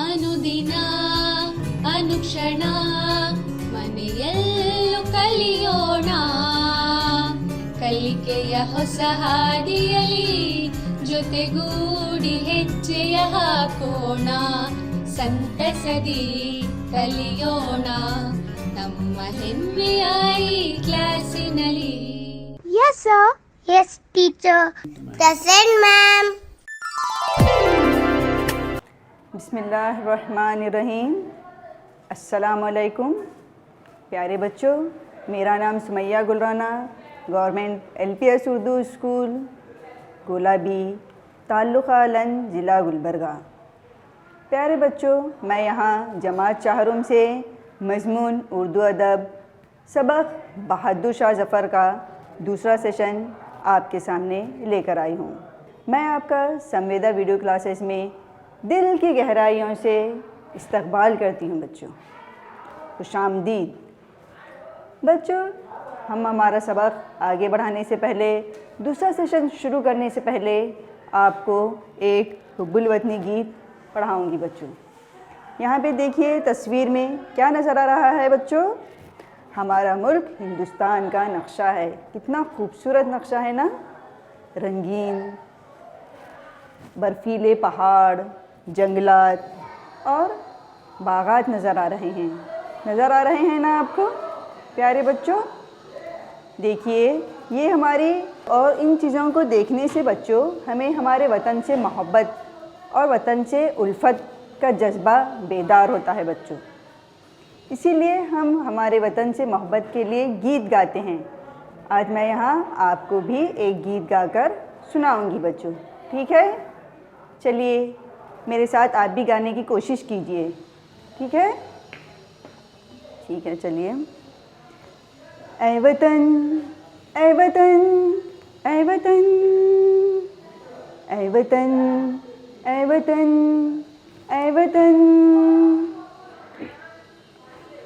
ಅನುದಿನ ಅನುಕ್ಷಣ ಮನೆಯಲ್ಲೂ ಕಲಿಯೋಣ, ಕಲಿಕೆಯ ಹೊಸ ಹಾದಿಯಲ್ಲಿ ಜೊತೆಗೂಡಿ ಹೆಜ್ಜೆಯ ಹಾಕೋಣ, ಸಂತಸದಿ ಕಲಿಯೋಣ ನಮ್ಮ ಹೆಮ್ಮೆಯ ಈ ಕ್ಲಾಸಿನಲ್ಲಿ. Yes sir. Yes teacher. Present ma'am. बिस्मिल्लाहिर्रहमानिर्रहीम। अस्सलामुअलैकुम प्यारे बच्चों, मेरा नाम Sumaiya Gulrana, government LPS Urdu school गुलाबी ताल्लुक़ा लन ज़िला गुलबर्गा। प्यारे बच्चों, मैं यहाँ जमात चाहरुम से मज़मून उर्दू अदब सबक बहादुर शाह ज़फ़र का दूसरा सेशन आपके सामने लेकर आई हूँ। मैं आपका संवेदा वीडियो क्लासेस में दिल की गहराइयों से इस्तकबाल करती हूँ बच्चों। खुशामदीद बच्चों। हम हमारा सबक आगे बढ़ाने से पहले, दूसरा सेशन शुरू करने से पहले आपको एक हुब्बुल वतनी गीत पढ़ाऊँगी बच्चों। यहाँ पे देखिए तस्वीर में क्या नज़र आ रहा है बच्चों? हमारा मुल्क हिंदुस्तान का नक्शा है। कितना खूबसूरत नक्शा है ना, रंगीन बर्फीले पहाड़, जंगलात और बागात नज़र आ रहे हैं। नज़र आ रहे हैं ना आपको प्यारे बच्चों? देखिए ये हमारी, और इन चीज़ों को देखने से बच्चों हमें हमारे वतन से मोहब्बत और वतन से उल्फत का जज्बा बेदार होता है बच्चों। इसीलिए हम हमारे वतन से मोहब्बत के लिए गीत गाते हैं। आज मैं यहाँ आपको भी एक गीत गाकर सुनाऊंगी बच्चों, ठीक है? चलिए मेरे साथ आप भी गाने की कोशिश कीजिए, ठीक है? ठीक है, चलिए। ऐ वतन ऐ वतन ऐ वतन ऐ वतन ऐ वतन ऐ वतन,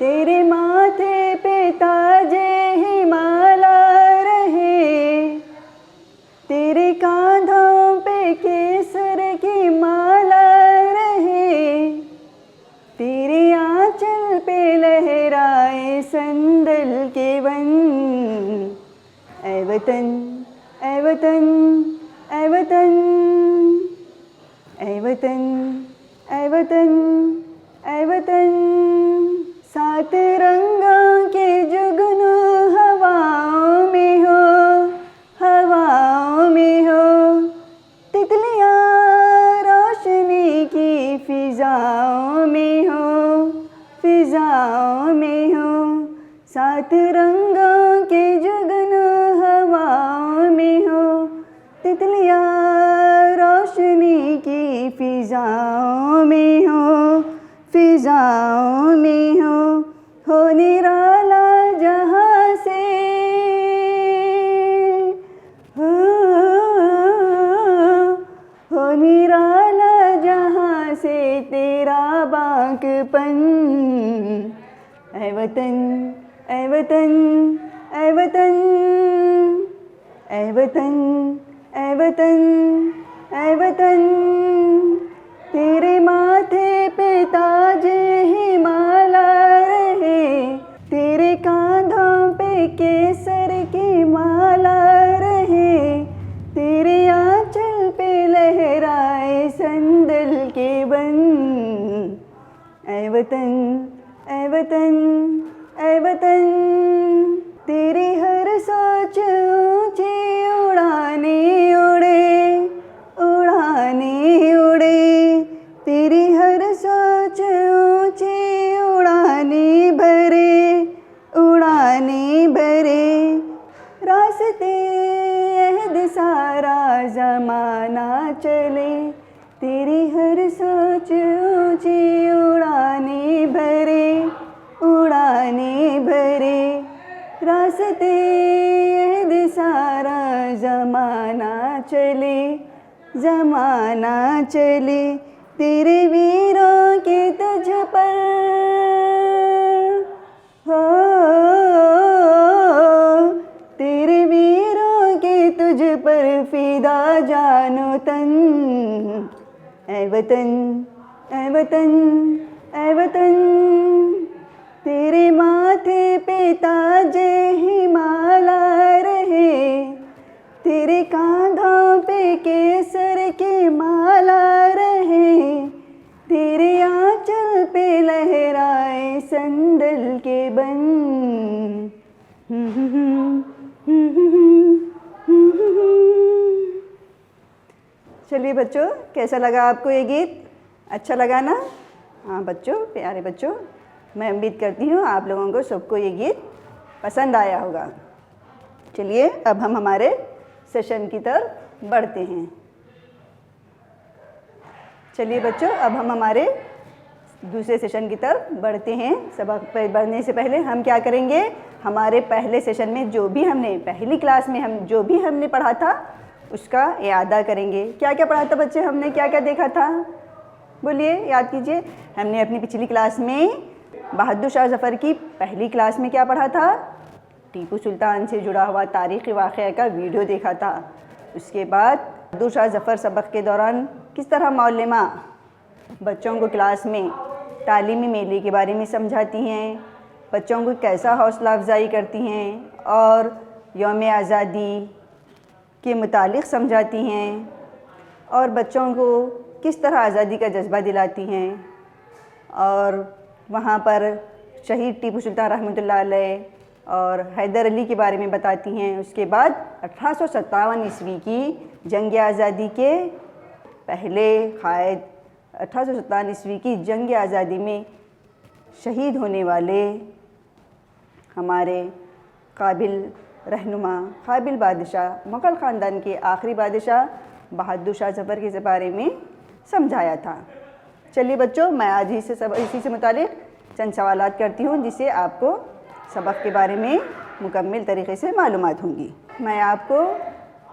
तेरे माथे पे ताजे हिमाला रहे, तेरे कांधों पे केसर की माला रहे, तेरे आंचल पे लहराए संदल के वन। ऐ वतन ऐ वतन ऐ वतन ऐ वतन ऐ वतन ऐ वतन, सात रंगों के जुगनू हवाओं में हो, हवाओं में हो, तितलियाँ रोशनी की फिजाओं में हो, फिजाओं में हो, सात रंगों के जुगनू हवाओं में हो, तितलियाँ रोशनी की फिजाओं में हो, फिजाओं में हो निराला जहाँ से, हो निराला जहाँ से तेरा बांकपन। ऐ वतन ऐ वतन ऐ वतन ऐ वतन ऐ वतन ऐ वतन, तेरे माथे पे ताजे हिमाला रहे, तेरे कांधों पे केसर की माला रहे, तेरे आंचल पे लहराए संदल के बन। ऐ वतन ऐ वतन ऐ वतन, तेरी हर सोच ऊंची उड़ाने उड़े, उड़ाने उड़े, तेरी हर सोच ऊंची उड़ाने भरे, उड़ाने भरे, रास्ते अहद सारा ज़माना चले, तेरी हर सोच ऊंची उड़ाने भरे, उड़ाने भरे, रास्ते अहद सारा ज़माना चले, ज़माना चले, तेरे वीरों के तुझ पर हो, तेरे वीरों के तुझ पर फिदा जानो तन। ऐ वतन ऐ वतन, ऐ वतन, तेरे माथे पे ताजे हिमाला रहे, तेरे कांधों पे केसर के माला रहे, तेरे आंचल पे लहराए संदल के बन। चलिए बच्चों, कैसा लगा आपको ये गीत? अच्छा लगा ना? हाँ बच्चों, प्यारे बच्चों, मैं उम्मीद करती हूँ आप लोगों को सबको ये गीत पसंद आया होगा। चलिए अब हम हमारे सेशन की तरफ बढ़ते हैं। चलिए बच्चों, अब हम हमारे दूसरे सेशन की तरफ बढ़ते हैं। सबक पर बढ़ने से पहले हम क्या करेंगे, हमारे पहले सेशन में जो भी हमने पहली क्लास में हम जो भी हमने पढ़ा था उसका यादा करेंगे। क्या क्या पढ़ा था बच्चे, हमने क्या क्या देखा था? बोलिए, याद कीजिए। हमने अपनी पिछली क्लास में बहादुर शाह ज़फ़र की पहली क्लास में क्या पढ़ा था? टीपू सुल्तान से जुड़ा हुआ तारीख़ी वाक़या का वीडियो देखा था। उसके बाद बहादुर शाह ज़फ़र सबक के दौरान किस तरह मौलमा बच्चों को क्लास में तालीमी मेले के बारे में समझाती हैं, बच्चों को कैसा हौसला अफजाई करती हैं और यौम आज़ादी के मुतालिक समझाती हैं और बच्चों को किस तरह आज़ादी का जज्बा दिलाती हैं और वहाँ पर शहीद टीपू सुल्तान रहमतुल्लाह अलैह और हैदर अली के बारे में बताती हैं। उसके बाद 1857 ईस्वी की जंग आज़ादी के पहले कायद 1857 ईस्वी की जंग आज़ादी में शहीद होने वाले हमारे काबिल रहनुमा, काबिल बादशाह, मुग़ल ख़ानदान के आखिरी बादशाह बहादुर शाह ज़फ़र के बारे में समझाया था। चलिए बच्चों, मैं आज इसी से मुतालिक चंद सवालात करती हूँ जिससे आपको सबक के बारे में मुकम्मल तरीक़े से मालूमात होंगी। मैं आपको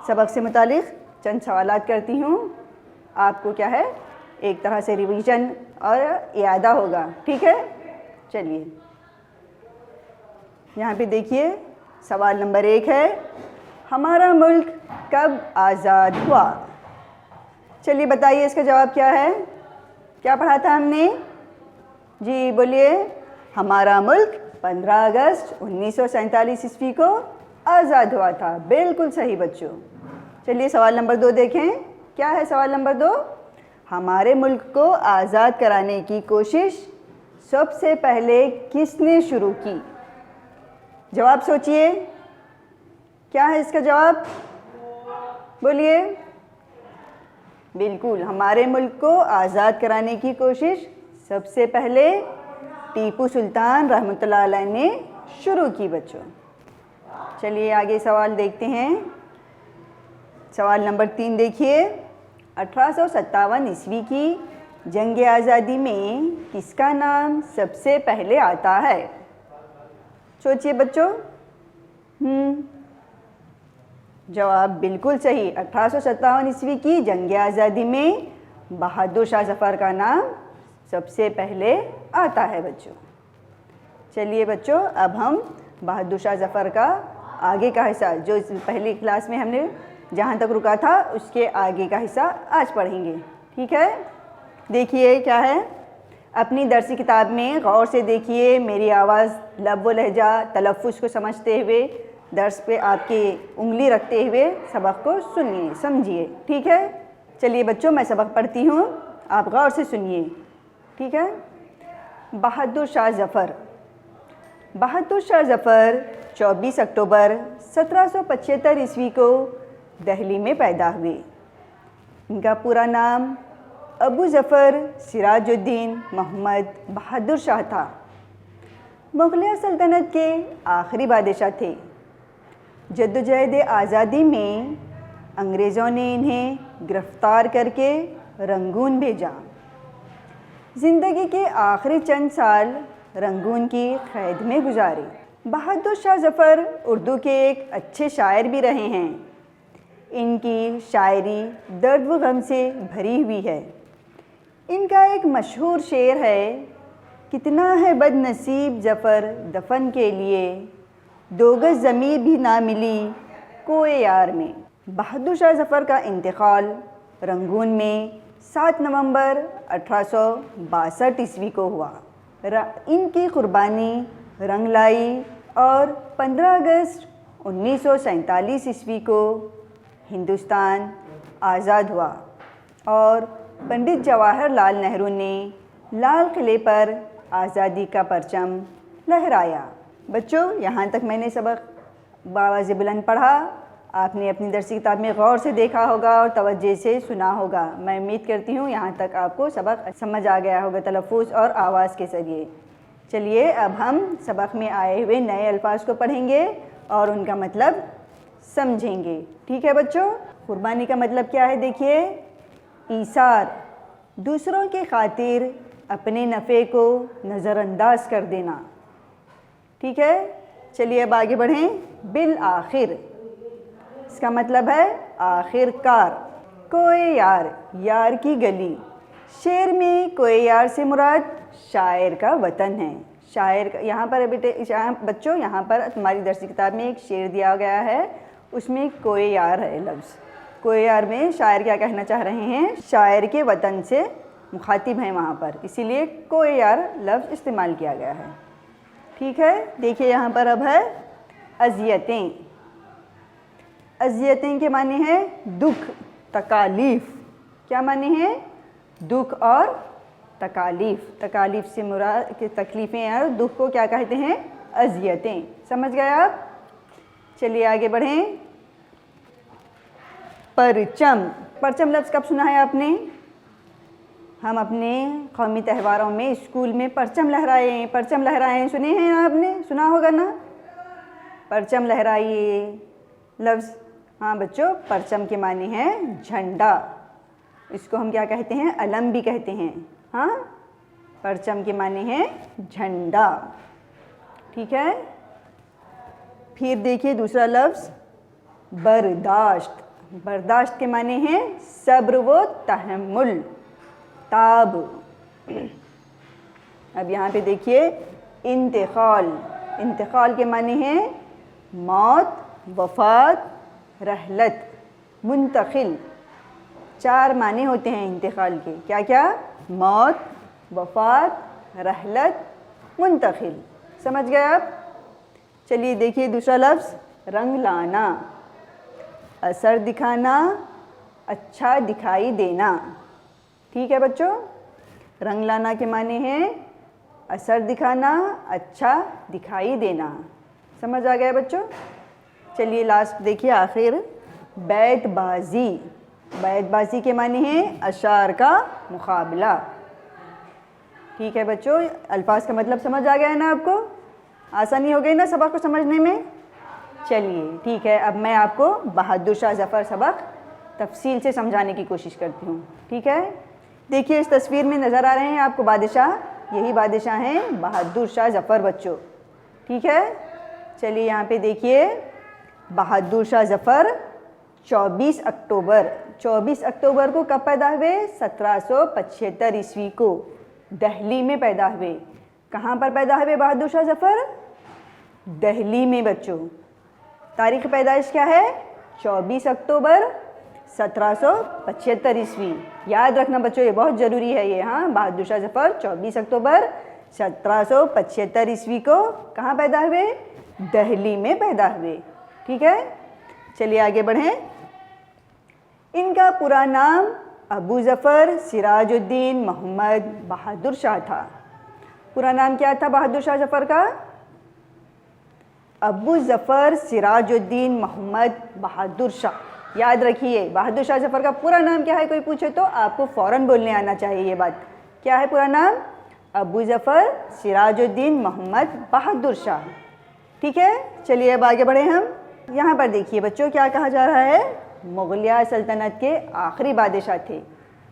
सबक से मुतालिक चंद सवालात करती हूँ। आपको क्या है, एक तरह से रिवीजन और यादा होगा, ठीक है? चलिए यहाँ पे देखिए, सवाल नंबर 1 है, हमारा मुल्क कब आज़ाद हुआ? चलिए बताइए इसका जवाब क्या है? क्या पढ़ा था हमने? जी बोलिए। हमारा मुल्क 15 अगस्त 1947 ईस्वी को आज़ाद हुआ था। बिल्कुल सही बच्चों। चलिए सवाल नंबर 2 देखें। क्या है सवाल नंबर 2? हमारे मुल्क को आज़ाद कराने की कोशिश सबसे पहले किसने शुरू की? जवाब सोचिए, क्या है इसका जवाब? बोलिए। बिल्कुल, हमारे मुल्क को आज़ाद कराने की कोशिश सबसे पहले टीपू सुल्तान रहमतुल्लाह अलैह ने शुरू की बच्चों। चलिए आगे सवाल देखते हैं। सवाल नंबर 3 देखिए, 1857 ईस्वी की जंग आज़ादी में किसका नाम सबसे पहले आता है? सोचिए बच्चों। जवाब बिल्कुल सही। 1857 ईस्वी की जंग आज़ादी में बहादुर शाह ज़फ़र का नाम सबसे पहले आता है बच्चों। चलिए बच्चों, अब हम बहादुर शाह ज़फ़र का आगे का हिस्सा, जो पहली क्लास में हमने जहाँ तक रुका था उसके आगे का हिस्सा आज पढ़ेंगे, ठीक है? देखिए क्या है, अपनी दरसी किताब में गौर से देखिए, मेरी आवाज़, लब व लहजा, तलफ़्फ़ुज़ को समझते हुए, दर्स पे आपकी उंगली रखते हुए सबक को सुनिए, समझिए, ठीक है? चलिए बच्चों, मैं सबक पढ़ती हूँ, आप गौर से सुनिए, ठीक है? बहादुर शाह ज़फ़र। बहादुर शाह ज़फ़र 24 अक्टूबर 1775 ईस्वी को दिल्ली में पैदा हुए। इनका पूरा नाम अबू ज़फ़र सिराजुद्दीन मोहम्मद बहादुर शाह था। मुग़लिया सल्तनत के आखिरी बादशाह थे। जद्दोजहद आज़ादी में अंग्रेज़ों ने इन्हें गिरफ़्तार करके रंगून भेजा। ज़िंदगी के आखिरी चंद साल रंगून की क़ैद में गुजारे। बहादुर शाह ज़फ़र उर्दू के एक अच्छे शायर भी रहे हैं। इनकी शायरी दर्द व गम से भरी हुई है। इनका एक मशहूर शेर है, कितना है बदनसीब ज़फ़र दफन के लिए, 2 गज़ ज़मीं भी ना मिली कोए यार में। बहादुर शाह ज़फ़र का इंतकाल रंगून में 7 नवंबर 1862 ईस्वी को हुआ। इनकी कुर्बानी रंग लाई और 15 अगस्त 1947 ईस्वी को हिंदुस्तान आज़ाद हुआ और पंडित जवाहरलाल नेहरू ने लाल किले पर आज़ादी का परचम लहराया। बच्चों, यहाँ तक मैंने सबक बावाज़े बुलंद पढ़ा। आपने अपनी दरसी किताब में गौर से देखा होगा और तवज्जो से सुना होगा। मैं उम्मीद करती हूँ यहाँ तक आपको सबक समझ आ गया होगा तलफ़्फ़ुज़ और आवाज़ के ज़रिए। चलिए अब हम सबक में आए हुए नए अल्फाज को पढ़ेंगे और उनका मतलब समझेंगे। ठीक है बच्चों, कुर्बानी का मतलब क्या है? देखिए, ईसार, दूसरों के खातिर अपने नफ़े को नज़रअंदाज कर देना। ठीक है, चलिए अब आगे बढ़ें। बिल आखिर, इसका मतलब है आखिरकार। कोई यार, यार की गली। शेर में कोई यार से मुराद शायर का वतन है। शायर का यहाँ पर बच्चों, यहाँ पर तुम्हारी दरसी किताब में एक शेर दिया गया है, उसमें कोई यार है लफ्ज़। कोई यार में शायर क्या कहना चाह रहे हैं? शायर के वतन से मुखातिब हैं वहाँ पर, इसीलिए कोई यार लफ्ज़ इस्तेमाल किया गया है। ठीक है, देखिए यहाँ पर अब है अज़ियतें। अज़ियतें के माने हैं दुख, तकालीफ़। क्या माने हैं? दुख और तकालीफ़। तकालीफ़ से मुराद की तकलीफ़ें और दुख को क्या कहते हैं? अज़ियतें। समझ गए आप? चलिए आगे बढ़ें। परचम। परचम लफ्ज़ कब सुना है आपने? हम अपने कौमी त्योहारों में स्कूल में परचम लहराए हैं। परचम लहराए हैं, सुने हैं आपने? सुना होगा ना, परचम लहराइए लफ्ज़। हाँ बच्चों, परचम के माने हैं झंडा। इसको हम क्या कहते हैं? अलम भी कहते हैं। हाँ, परचम के माने हैं झंडा। ठीक है, फिर देखिए दूसरा लफ्ज़ बर्दाश्त। बर्दाश्त के माने हैं सब्र व तहम्मुल, ताब। अब यहाँ पे देखिए इंतकाल। इंतकाल के माने हैं मौत, वफ़ात, रहलत, मुंतकिल। 4 माने होते हैं इंतकाल के। क्या क्या? मौत, वफ़ात, रहलत, मुंतकिल। समझ गए आप? चलिए देखिए दूसरा लफ्ज़ रंग लाना। असर दिखाना, अच्छा दिखाई देना। ठीक है बच्चों, रंग लाना के माने हैं असर दिखाना, अच्छा दिखाई देना। समझ आ गया बच्चों? चलिए लास्ट देखिए आखिर, बैतबाजी। बैतबाजी के माने हैं अशार का मुकाबला। ठीक है बच्चों, अल्फाज का मतलब समझ आ गया है ना आपको? आसानी हो गई ना सबक को समझने में? चलिए ठीक है, अब मैं आपको बहादुर शाह ज़फ़र सबक तफसील से समझाने की कोशिश करती हूँ। ठीक है, देखिए इस तस्वीर में नज़र आ रहे हैं आपको बादशाह, यही बादशाह हैं बहादुर शाह ज़फ़र बच्चों। ठीक है, चलिए यहाँ पे देखिए बहादुर शाह ज़फ़र 24 अक्टूबर को कब पैदा हुए? 1775 ईस्वी को दिल्ली में पैदा हुए। कहाँ पर पैदा हुए बहादुर शाह ज़फ़र? दिल्ली में बच्चों। तारीख़ पैदाइश क्या है? 24 अक्टूबर 1775 ईस्वी। याद रखना बच्चों, ये बहुत ज़रूरी है ये। हाँ, बहादुर शाह ज़फ़र 24 अक्टूबर 1775 ईस्वी को कहाँ पैदा हुए? दिल्ली में पैदा हुए। ठीक है, चलिए आगे बढ़ें। इनका पूरा नाम अबू ज़फ़र सिराजुद्दीन मोहम्मद बहादुर शाह था। पूरा नाम क्या था बहादुर शाह ज़फ़र का? अबू ज़फ़र सिराजुद्दीन मोहम्मद बहादुर शाह। याद रखिए, बहादुर शाह ज़फ़र का पूरा नाम क्या है? कोई पूछे तो आपको फ़ौरन बोलने आना चाहिए ये बात। क्या है पूरा नाम? अबू ज़फ़र सिराजुद्दीन मोहम्मद बहादुर शाह। ठीक है, चलिए अब आगे बढ़े हम। यहाँ पर देखिए बच्चों क्या कहा जा रहा है? मुग़लिया सल्तनत के आखिरी बादशाह थे।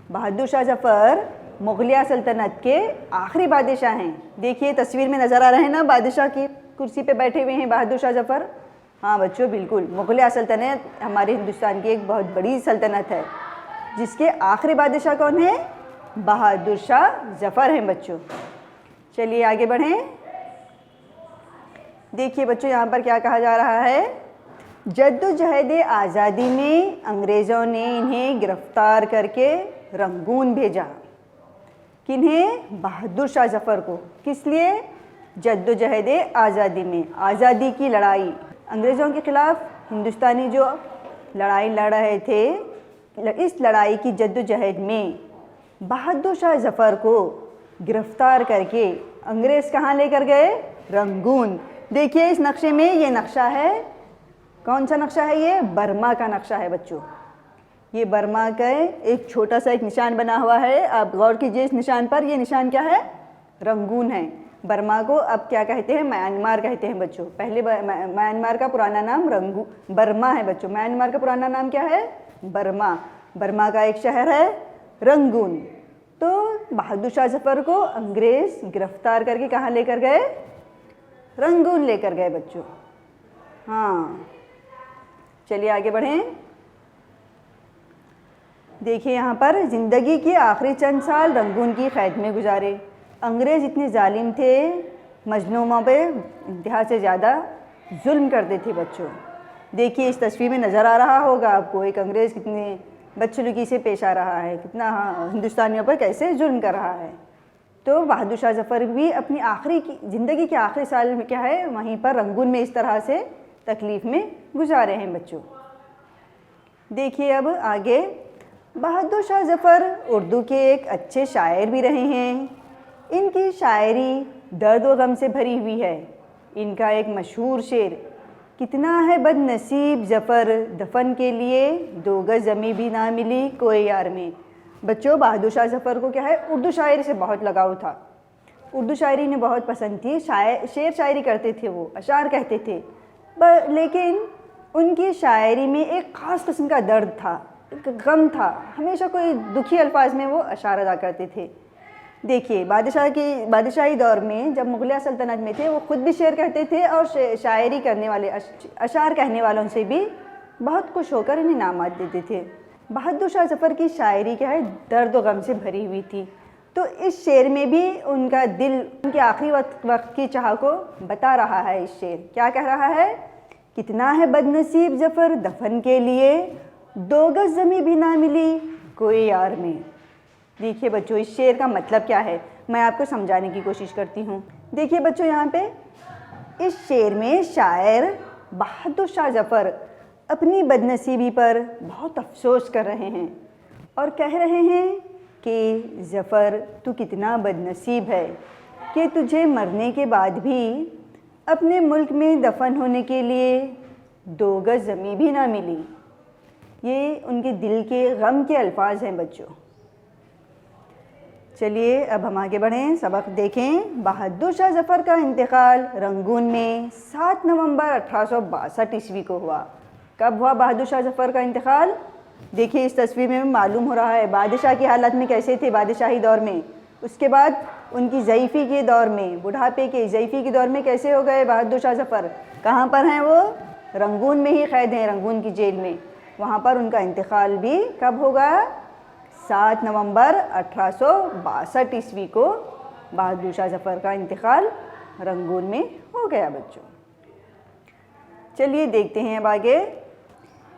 बहादुर शाह ज़फ़र मुग़लिया सल्तनत के आखिरी बादशाह हैं। देखिए तस्वीर में नज़र आ रहे हैं ना, बादशाह की कुर्सी पे बैठे हुए हैं बहादुर शाह ज़फ़र। हाँ बच्चों बिल्कुल, मुग़लिया सल्तनत हमारे हिंदुस्तान की एक बहुत बड़ी सल्तनत है, जिसके आखिरी बादशाह कौन है? बहादुर शाह ज़फ़र हैं बच्चों। चलिए आगे बढ़ें। देखिए बच्चों यहाँ पर क्या कहा जा रहा है? जद्दोजहद आज़ादी में अंग्रेज़ों ने इन्हें गिरफ़्तार करके रंगून भेजा। किन्हें? बहादुर शाह जफ़र को। किस लिए? जद्दोजहद आज़ादी में, आज़ादी की लड़ाई, अंग्रेज़ों के ख़िलाफ़ हिंदुस्तानी जो लड़ाई लड़ रहे थे, इस लड़ाई की जद्दोजहद में बहादुर शाह जफ़र को गिरफ़्तार करके अंग्रेज़ कहाँ लेकर गए? रंगून। देखिए इस नक्शे में, ये नक्शा है, कौन सा नक्शा है ये? बर्मा का नक्शा है बच्चों। ये बर्मा का एक छोटा सा एक निशान बना हुआ है, आप गौर कीजिए इस निशान पर। ये निशान क्या है? रंगून है। बर्मा को अब क्या कहते हैं? म्यांमार कहते हैं बच्चों। पहले म्यांमार का पुराना नाम बर्मा है बच्चों। म्यांमार का पुराना नाम क्या है? बर्मा। बर्मा का एक शहर है रंगून। तो बहादुर शाह जफ़र को अंग्रेज़ गिरफ़्तार करके कहाँ लेकर गए? रंगून लेकर गए बच्चों। हाँ, चलिए आगे बढ़ें। देखिए यहाँ पर, ज़िंदगी के आखिरी चंद साल रंगून की क़ैद में गुजारे। अंग्रेज़ इतने जालिम थे, मजलूमों पे इंतहा से ज़्यादा जुल्म करते थे बच्चों। देखिए इस तस्वीर में नज़र आ रहा होगा आपको, एक अंग्रेज़ कितने बदसलूकी से पेश आ रहा है, कितना हिंदुस्तानियों पर कैसे जुल्म कर रहा है। तो बहादुर शाह जफ़र भी अपनी ज़िंदगी के आखिरी साल में क्या है, वहीं पर रंगून में इस तरह से तकलीफ़ में गुजारे हैं बच्चों। देखिए अब आगे, बहादुर शाह जफ़र उर्दू के एक अच्छे शायर भी रहे हैं। इनकी शायरी दर्द व गम से भरी हुई है। इनका एक मशहूर शेर, कितना है बदनसीब जफ़र दफन के लिए, 2 गज़ ज़मीं भी ना मिली कोई यार में। बच्चों बहादुर शाह जफ़र को क्या है, उर्दू शायरी से बहुत लगाव था। उर्दू शायरी इन्हें बहुत पसंद थी। शेर शायरी करते थे, वो अशार कहते थे, लेकिन उनकी शायरी में एक ख़ास किस्म का दर्द था, एक गम था। हमेशा कोई दुखी अल्फाज में वो अशार अदा करते थे। देखिए बादशाही दौर में जब मुग़लिया सल्तनत में थे, वो ख़ुद भी शेर कहते थे और शायरी करने वाले, अशार कहने वालों से भी बहुत खुश होकर इन्हें इनामात देते थे। बहादुर शाह जफ़र की शायरी क्या है, दर्द व गम से भरी हुई थी। तो इस शेर में भी उनका दिल, उनके आखिरी वक्त की चाह को बता रहा है। इस शेर क्या कह रहा है? कितना है बदनसीब जफ़र दफन के लिए, 2 गज़ ज़मीं भी ना मिली कोई यार में। देखिए बच्चों इस शेर का मतलब क्या है, मैं आपको समझाने की कोशिश करती हूँ। देखिए बच्चों यहाँ पे इस शेर में शायर बहादुर शाह जफ़र अपनी बदनसीबी पर बहुत अफसोस कर रहे हैं और कह रहे हैं कि जफ़र तू कितना बदनसीब है कि तुझे मरने के बाद भी अपने मुल्क में दफन होने के लिए 2 गज़ ज़मीं भी ना मिली। ये उनके दिल के गम के अल्फाज हैं बच्चों। चलिए अब हम आगे बढ़ें, सबक देखें। बहादुर शाह जफ़र का इंतकाल रंगून में 7 नवंबर 1862 ईस्वी को हुआ। कब हुआ बहादुर शाह जफ़र का इंतकाल? देखिए इस तस्वीर में मालूम हो रहा है बादशाह की हालत में कैसे थे बादशाही दौर में। उसके बाद उनकी ज़ईफ़ी के दौर में, बुढ़ापे के ज़ईफ़ी के दौर में कैसे हो गए बहादुर शाह जफ़र? कहाँ पर हैं वो? रंगून में ही क़ैद हैं, रंगून की जेल में। वहाँ पर उनका इंतकाल भी कब होगा? 7 नवंबर 1862 ईस्वी को बहादुर शाह जफ़र का इंतकाल रंगून में हो गया बच्चों। चलिए देखते हैं अब आगे।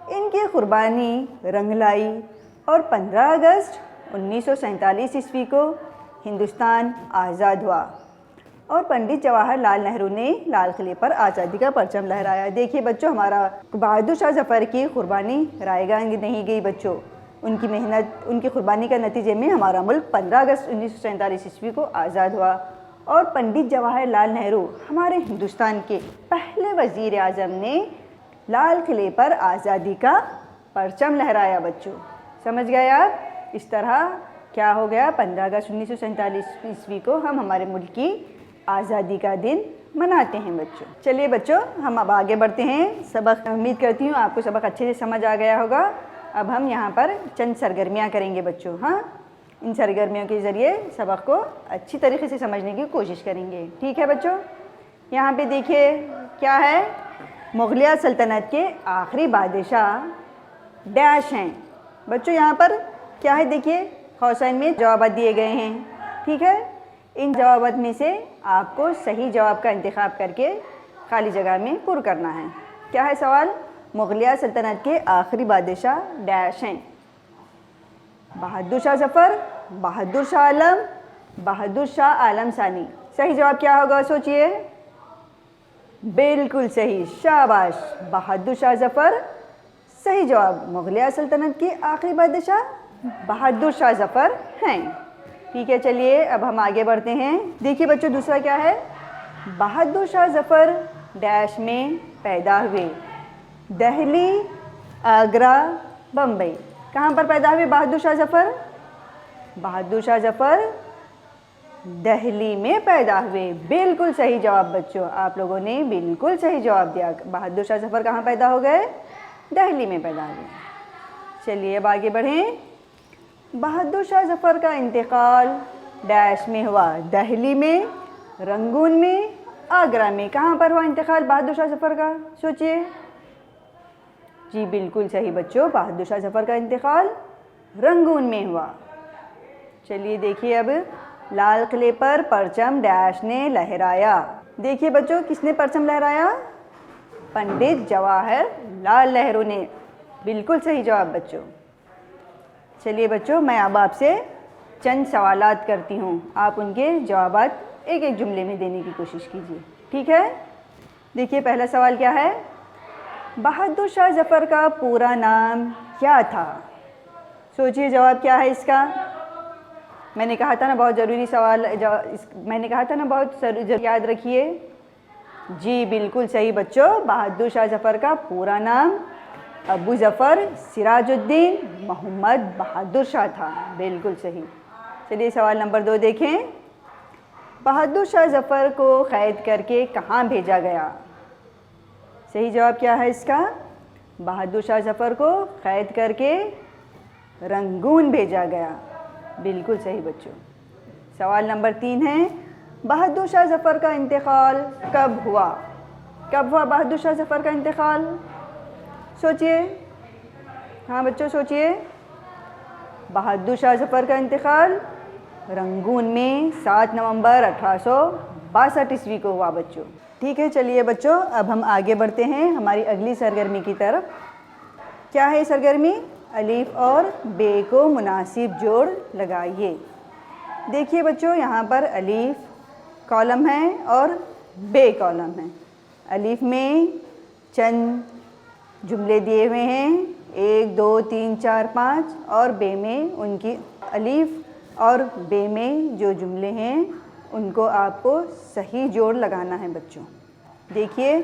इनकी कुर्बानी रंग लाई और 15 अगस्त 1947 ईस्वी को हिंदुस्तान आज़ाद हुआ और पंडित जवाहरलाल नेहरू ने लाल किले पर आज़ादी का परचम लहराया। देखिए बच्चों हमारा बहादुर शाह जफ़र की कुर्बानी रायगा नहीं गई बच्चों। उनकी मेहनत, उनकी कुर्बानी के नतीजे में हमारा मुल्क 15 अगस्त 1947 ईस्वी को आज़ाद हुआ और पंडित जवाहरलाल नेहरू हमारे हिंदुस्तान के पहले वज़ीर आज़म ने लाल किले पर आज़ादी का परचम लहराया बच्चों। समझ गए आप? इस तरह क्या हो गया, 15 अगस्त 1947 ईस्वी को हम हमारे मुल्क की आज़ादी का दिन मनाते हैं बच्चों। चलिए बच्चों हम अब आगे बढ़ते हैं। सबक, उम्मीद करती हूँ आपको सबक अच्छे से समझ आ गया होगा। अब हम यहाँ पर चंद सरगर्मियाँ करेंगे बच्चों। हाँ, इन सरगर्मियों के ज़रिए सबक को अच्छी तरीके से समझने की कोशिश करेंगे। ठीक है बच्चों? यहाँ पे देखिए क्या है, मुग़लिया सल्तनत के आखिरी बादशाह डैश हैं बच्चों। यहाँ पर क्या है देखिए, कौसाइन में जवाब दिए गए हैं। ठीक है, इन जवाबात में से आपको सही जवाब का इंतखाब करके खाली जगह में पुर करना है। क्या है सवाल? मुग़लिया सल्तनत के आखिरी बादशाह डैश हैं। बहादुर शाह जफ़र, बहादुर शाह आलम, बहादुर शाह आलम सानी। सही जवाब क्या होगा सोचिए। बिल्कुल सही, शाबाश, बहादुर शाह जफ़र सही जवाब। मुग़लिया सल्तनत के आखिरी बादशाह बहादुर शाह जफ़र हैं। ठीक है, चलिए अब हम आगे बढ़ते हैं। देखिए बच्चों, दूसरा क्या है, बहादुर शाह जफ़र डैश में पैदा हुए। दिल्ली, आगरा, बम्बई। कहाँ पर पैदा हुए बहादुर शाह जफ़र? बहादुर शाह जफ़र दिल्ली में पैदा हुए। बिल्कुल सही जवाब बच्चों, आप लोगों ने बिल्कुल सही जवाब दिया। बहादुर शाह जफ़र कहाँ पैदा हो गए? दिल्ली में पैदा हुए। चलिए अब आगे बढ़ें। बहादुर शाह जफ़र का इंतकाल डैश में हुआ। दिल्ली में, रंगून में, आगरा में। कहाँ पर हुआ इंतकाल बहादुर शाह जफ़र का? सोचिए। जी बिल्कुल सही बच्चों, बहादुर शाह जफ़र का इंतकाल रंगून में हुआ। चलिए देखिए अब, लाल किले पर परचम डैश ने लहराया। देखिए बच्चों, किसने परचम लहराया? पंडित जवाहरलाल नेहरू ने। बिल्कुल सही जवाब बच्चों। चलिए बच्चों, मैं अब आपसे चंद सवालात करती हूँ, आप उनके जवाबात एक एक जुमले में देने की कोशिश कीजिए। ठीक है, देखिए पहला सवाल क्या है, बहादुर शाह जफ़र का पूरा नाम क्या था? सोचिए जवाब क्या है इसका। मैंने कहा था ना बहुत ज़रूरी सवाल, मैंने कहा था ना बहुत याद रखिए। जी बिल्कुल सही बच्चों, बहादुर शाह जफ़र का पूरा नाम अबू ज़फ़र सिराजुद्दीन मोहम्मद बहादुर शाह था। बिल्कुल सही। चलिए सवाल नंबर 2 देखें। बहादुर शाह जफ़र को क़ैद करके कहाँ भेजा गया? सही जवाब क्या है इसका? बहादुर शाह जफ़र को क़ैद करके रंगून भेजा गया। बिल्कुल सही बच्चों। सवाल नंबर 3 है, बहादुर शाह जफ़र का इंतकाल कब हुआ? कब हुआ बहादुर शाह जफ़र का इंतकाल? सोचिए। हाँ बच्चों सोचिए। बहादुर शाह जफ़र का इंतकाल रंगून में 7 नवंबर 1862 ईस्वी को हुआ बच्चों। ठीक है, चलिए बच्चों अब हम आगे बढ़ते हैं हमारी अगली सरगर्मी की तरफ। क्या है सरगर्मी? अलीफ और बे को मुनासिब जोड़ लगाइए। देखिए बच्चों, यहाँ पर अलीफ कॉलम है और बे कॉलम है। अलीफ में चंद जुमले दिए हुए हैं, 1 2 3 4 5, और बे में उनकी अलीफ और बे में जो जुमले हैं उनको आपको सही जोड़ लगाना है बच्चों। देखिए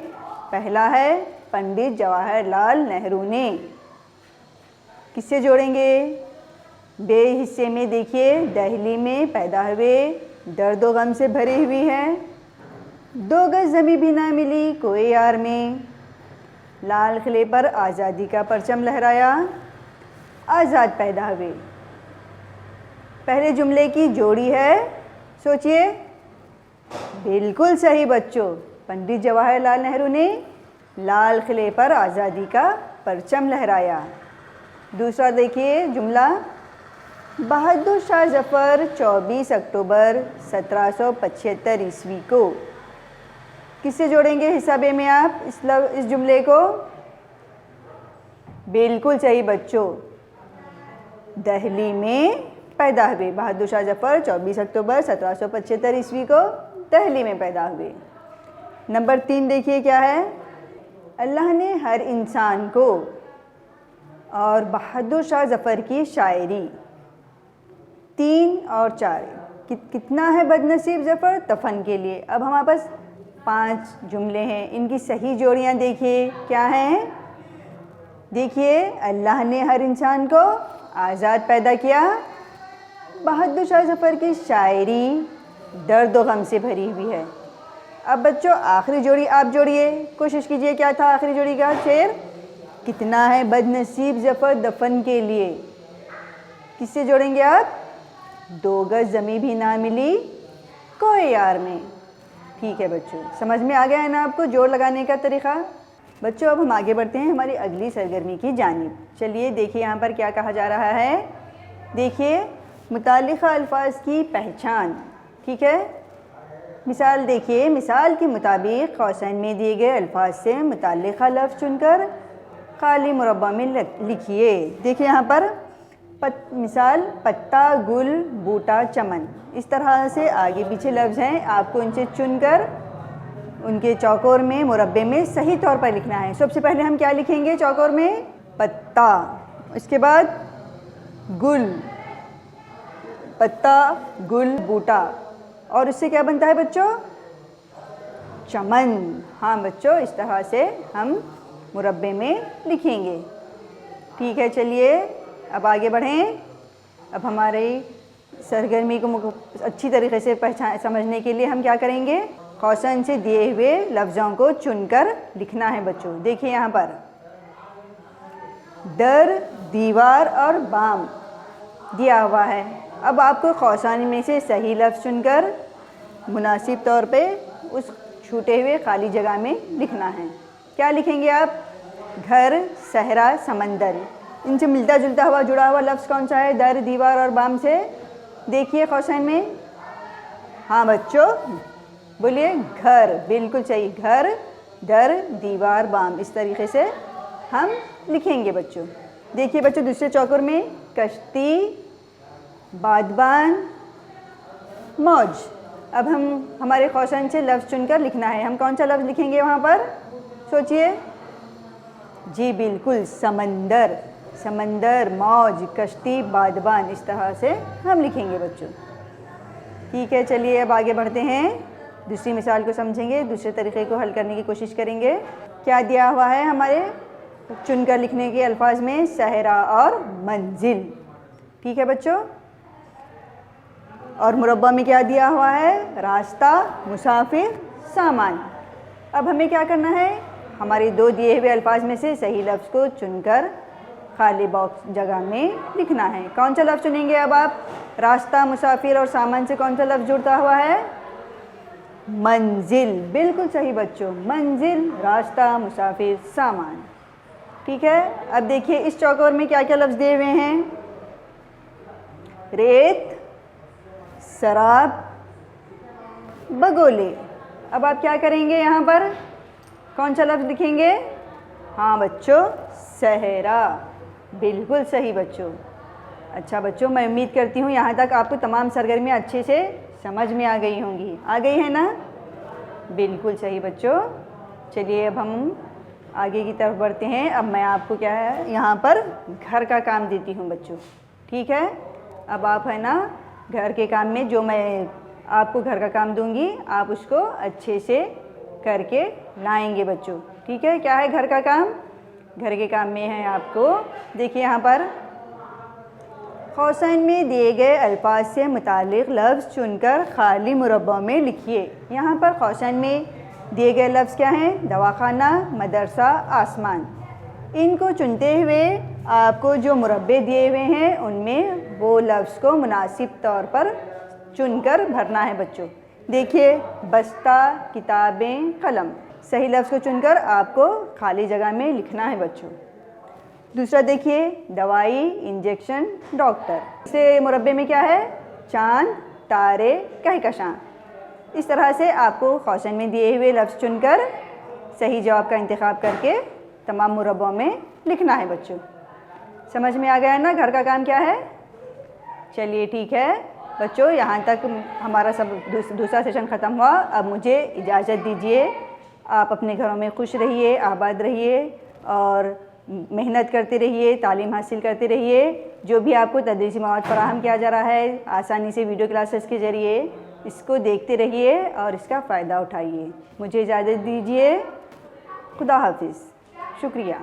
पहला है, पंडित जवाहरलाल नेहरू ने। किससे जोड़ेंगे? बे हिस्से में देखिए, दिल्ली में पैदा हुए, दर्द व गम से भरी हुई है, 2 गज ज़मीं भी ना मिली कोई यार में, लाल किले पर आज़ादी का परचम लहराया, आज़ाद पैदा हुए। पहले जुमले की जोड़ी है, सोचिए। बिल्कुल सही बच्चों, पंडित जवाहरलाल नेहरू ने लाल किले पर आज़ादी का परचम लहराया। दूसरा देखिए जुमला, बहादुर शाह जफ़र 24 अक्टूबर 1775 ईस्वी को। किससे जोड़ेंगे हिसाबे में आप इस जुमले को? बिल्कुल सही बच्चों, दिल्ली में पैदा हुए। बहादुर शाह जफ़र 24 अक्टूबर 1775 ईस्वी को दिल्ली में पैदा हुए। नंबर 3 देखिए क्या है, अल्लाह ने हर इंसान को, और बहादुर शाह जफ़र की शायरी। 3 और 4 कितना है बदनसीब जफ़र दफन के लिए। अब हमारे पास 5 जुमले हैं, इनकी सही जोड़ियाँ देखिए क्या हैं। देखिए, अल्लाह ने हर इंसान को आज़ाद पैदा किया, बहादुर शाह जफ़र की शायरी दर्द व गम से भरी हुई है। अब बच्चों आखिरी जोड़ी आप जोड़िए, कोशिश कीजिए क्या था आखिरी जोड़ी का शेर? कितना है बदनसीब जफ़र दफन के लिए। किससे जोड़ेंगे आप? 2 गज ज़मीं भी ना मिली कोई यार में। ठीक है बच्चों, समझ में आ गया है ना आपको जोड़ लगाने का तरीक़ा? बच्चों अब हम आगे बढ़ते हैं हमारी अगली सरगर्मी की जानिब। चलिए देखिए यहाँ पर क्या कहा जा रहा है। देखिए, मुताल्लिक़ा अल्फाज की पहचान। ठीक है, मिसाल देखिए, मिसाल के मुताबिक कौसैन में दिए गए अल्फाज से मुताल्लिक़ा लफ्ज़ चुनकर खाली मुरब्बा में लिखिए। देखिए यहाँ पर मिसाल पत्ता, गुल, बूटा, चमन। इस तरह से आगे पीछे लफ्ज़ हैं, आपको इनसे चुनकर उनके चौकोर में, मुरब्बे में सही तौर पर लिखना है। सबसे पहले हम क्या लिखेंगे चौकोर में? पत्ता। इसके बाद गुल, पत्ता, गुल, बूटा। और इससे क्या बनता है बच्चों? चमन। हाँ बच्चों, इस तरह से हम मुरब्बे में लिखेंगे। ठीक है, चलिए अब आगे बढ़ें। अब हमारी सरगर्मी को अच्छी तरीके से समझने के लिए हम क्या करेंगे? कौशन से दिए हुए लफ्ज़ों को चुनकर लिखना है बच्चों। देखिए यहाँ पर दर, दीवार और बाम दिया हुआ है। अब आपको कौशानी में से सही लफ्ज़ चुनकर मुनासिब तौर पे उस छूटे हुए खाली जगह में लिखना है। क्या लिखेंगे आप? घर, सहरा, समंदर। इनसे मिलता जुलता हुआ जुड़ा हुआ लफ्ज़ कौन सा है? दर, दीवार और बाम से। देखिए कौशन में। हाँ बच्चों, बोलिए घर। बिल्कुल सही, घर, दर, दीवार, बाम। इस तरीके से हम लिखेंगे बच्चों। देखिए बच्चों दूसरे चौकोर में कश्ती, बादबान, मौज। अब हम हमारे कौशन से लफ्ज़ चुनकर लिखना है। हम कौन सा लफ्ज़ लिखेंगे वहाँ पर? सोचिए। जी बिल्कुल, समंदर। समंदर, मौज, कश्ती, बादबान। इस तरह से हम लिखेंगे बच्चों। ठीक है, चलिए अब आगे बढ़ते हैं। दूसरी मिसाल को समझेंगे, दूसरे तरीके को हल करने की कोशिश करेंगे। क्या दिया हुआ है हमारे चुनकर लिखने के अल्फाज में? सहरा और मंजिल। ठीक है बच्चों। और मुरब्बा में क्या दिया हुआ है? रास्ता, मुसाफिर, सामान। अब हमें क्या करना है? हमारे दो दिए हुए अल्फाज में से सही लफ्ज़ को चुनकर खाली बॉक्स जगह में लिखना है। कौन सा लफ्ज़ चुनेंगे अब आप? रास्ता, मुसाफिर और सामान से कौन सा लफ्ज़ जुड़ता हुआ है? मंजिल। बिल्कुल सही बच्चों, मंजिल, रास्ता, मुसाफिर, सामान। ठीक है, अब देखिए इस चौकोर में क्या क्या लफ्ज़ दिए हुए हैं? रेत, शराब, बगोले। अब आप क्या करेंगे यहाँ पर? कौन सा लफ्ज़ लिखेंगे? हाँ बच्चों, सहरा। बिल्कुल सही बच्चों। अच्छा बच्चों, मैं उम्मीद करती हूँ यहाँ तक आपको तमाम सरगर्मियाँ अच्छे से समझ में आ गई होंगी। आ गई है ना? बिल्कुल सही बच्चों। चलिए अब हम आगे की तरफ बढ़ते हैं। अब मैं आपको क्या है यहाँ पर घर का काम देती हूँ बच्चों। ठीक है, अब आप है ना घर के काम में जो मैं आपको घर का काम दूंगी आप उसको अच्छे से करके लाएंगे बच्चों। ठीक है, क्या है घर का काम? घर के काम में है आपको, देखिए यहाँ पर कौशन में दिए गए अल्फाज से मुतालिक लफ्ज़ चुनकर खाली मुरब्बा में लिखिए। यहाँ पर कौशन में दिए गए लफ्ज़ क्या हैं? दवाखाना, मदरसा, आसमान। इनको चुनते हुए आपको जो मुरब्बे दिए हुए हैं उनमें वो लफ्ज़ को मुनासिब तौर पर चुनकर भरना है बच्चों। देखिए बस्ता, किताबें, कलम। सही लफ्ज़ को चुनकर आपको खाली जगह में लिखना है बच्चों। दूसरा देखिए दवाई, इंजेक्शन, डॉक्टर। इसे मुरब्बे में क्या है? चांद, तारे, कहकशां। इस तरह से आपको कौशन में दिए हुए लफ्ज़ चुनकर सही जवाब का इंतखाब करके तमाम मुरब्बों में लिखना है बच्चों। समझ में आ गया ना घर का काम क्या है? चलिए ठीक है बच्चों, यहाँ तक हमारा सब दूसरा सेशन ख़त्म हुआ। अब मुझे इजाज़त दीजिए। आप अपने घरों में खुश रहिए, आबाद रहिए और मेहनत करते रहिए, तालीम हासिल करते रहिए। जो भी आपको तदरीसी मवाद फराहम किया जा रहा है आसानी से वीडियो क्लासेस के ज़रिए, इसको देखते रहिए और इसका फ़ायदा उठाइए। मुझे इजाज़त दीजिए। खुदा हाफिज़। शुक्रिया।